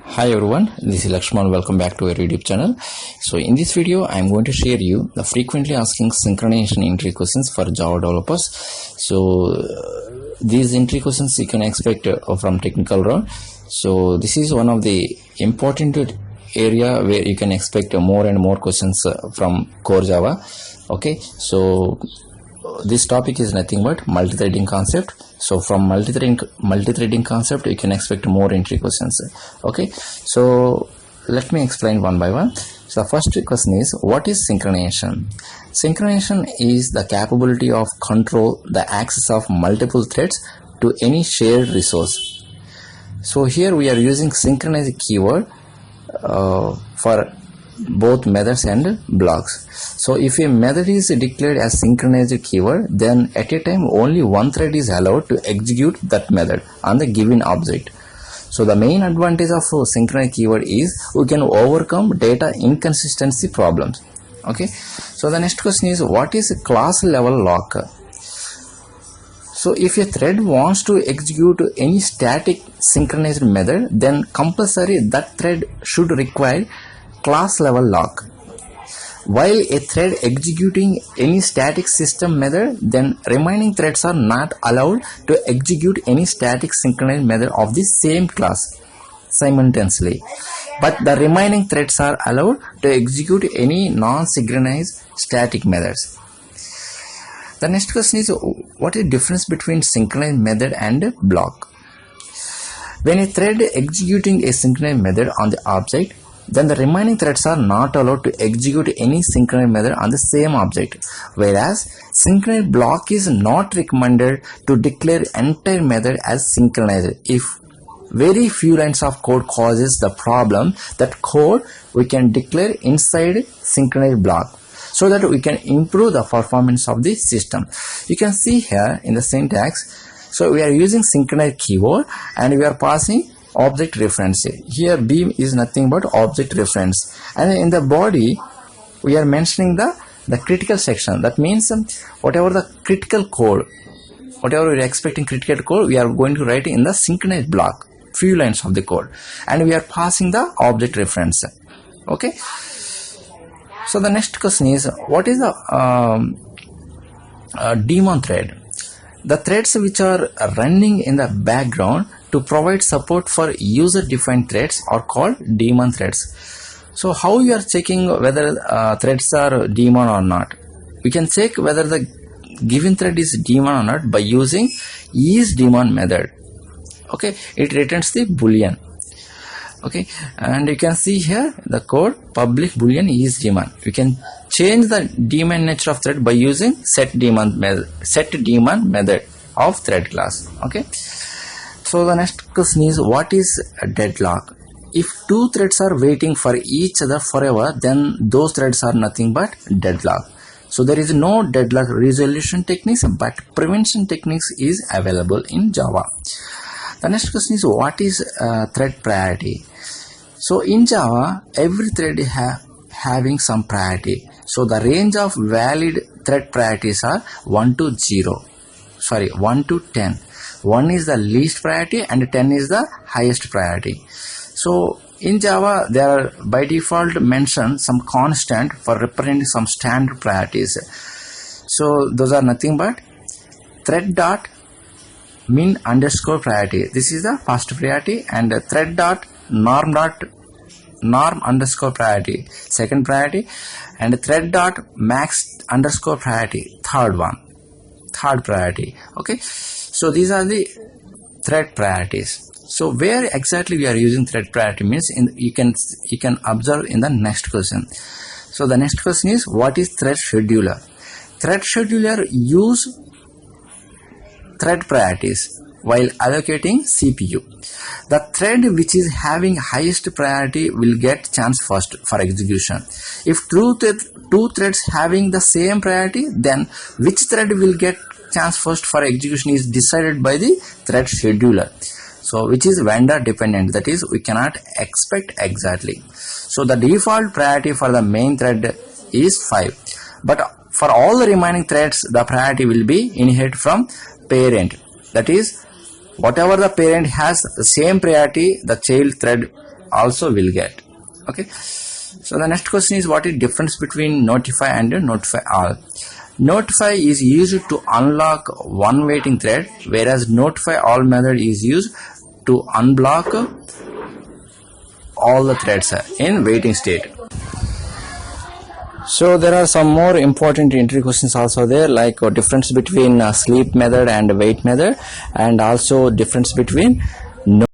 Hi everyone, this is Lakshman. Welcome back to our YouTube channel. So in this video, I am going to share you the frequently asking synchronization entry questions for Java developers. So these entry questions you can expect from technical round. So this is one of the important area where you can expect more and more questions from core Java. Okay, so this topic is nothing but multi-threading concept. So from multi-threading concept you can expect more entry questions. Okay, so let me explain one by one. So the first question is, what is synchronization? Synchronization is the capability of control the access of multiple threads to any shared resource. So here we are using synchronized keyword for both methods and blocks. So if a method is declared as synchronized keyword, then at a time only one thread is allowed to execute that method on the given object. So the main advantage of synchronized keyword is we can overcome data inconsistency problems. Okay, so the next question is, what is a class level lock? So if a thread wants to execute any static synchronized method, then compulsory that thread should require class level lock. While a thread executing any static system method, then remaining threads are not allowed to execute any static synchronized method of the same class simultaneously, but the remaining threads are allowed to execute any non-synchronized static methods. The next question is, what is the difference between synchronized method and block? When a thread executing a synchronized method on the object, then the remaining threads are not allowed to execute any synchronized method on the same object, whereas synchronized block is not recommended to declare entire method as synchronized if very few lines of code causes the problem. That code we can declare inside synchronized block so that we can improve the performance of the system. You can see here in the syntax, so we are using synchronized keyword and we are passing object reference. Here B is nothing but object reference, and in the body we are mentioning the critical section. That means whatever the critical code, whatever we are expecting critical code, we are going to write in the synchronized block, few lines of the code, and we are passing the object reference. Okay, so the next question is, what is the daemon thread? The threads which are running in the background to provide support for user-defined threads are called daemon threads. So how you are checking whether threads are daemon or not? We can check whether the given thread is daemon or not by using isDaemon method. Okay, it returns the boolean. Okay, and you can see here the code public boolean isDaemon. You can change the daemon nature of thread by using setDaemon method of thread class. Okay, so the next question is, what is a deadlock? If two threads are waiting for each other forever, then those threads are nothing but deadlock. So there is no deadlock resolution techniques, but prevention techniques is available in Java. The next question is, what is thread priority? So in Java, every thread is having some priority. So the range of valid thread priorities are 1 to 10. 1 is the least priority and 10 is the highest priority. So in Java, there are by default mentioned some constant for representing some standard priorities. So those are nothing but thread dot min underscore priority. This is the first priority, and thread dot norm underscore priority, second priority, and thread dot max underscore priority, third priority. Okay, so these are the thread priorities. So where exactly we are using thread priority means you can observe in the next question. So the next question is, what is thread scheduler? Thread scheduler use thread priorities while allocating CPU. The thread which is having highest priority will get chance first for execution. If two threads having the same priority, then which thread will get chance first for execution is decided by the thread scheduler. So which is vendor dependent, that is we cannot expect exactly. So the default priority for the main thread is 5, but for all the remaining threads the priority will be inherit from parent. That is, whatever the parent has, the same priority the child thread also will get. Okay. So the next question is, what is difference between notify and notify all? Notify is used to unlock one waiting thread, whereas notify all method is used to unblock all the threads in waiting state. So there are some more important entry questions also there, like difference between sleep method and wait method, and also difference between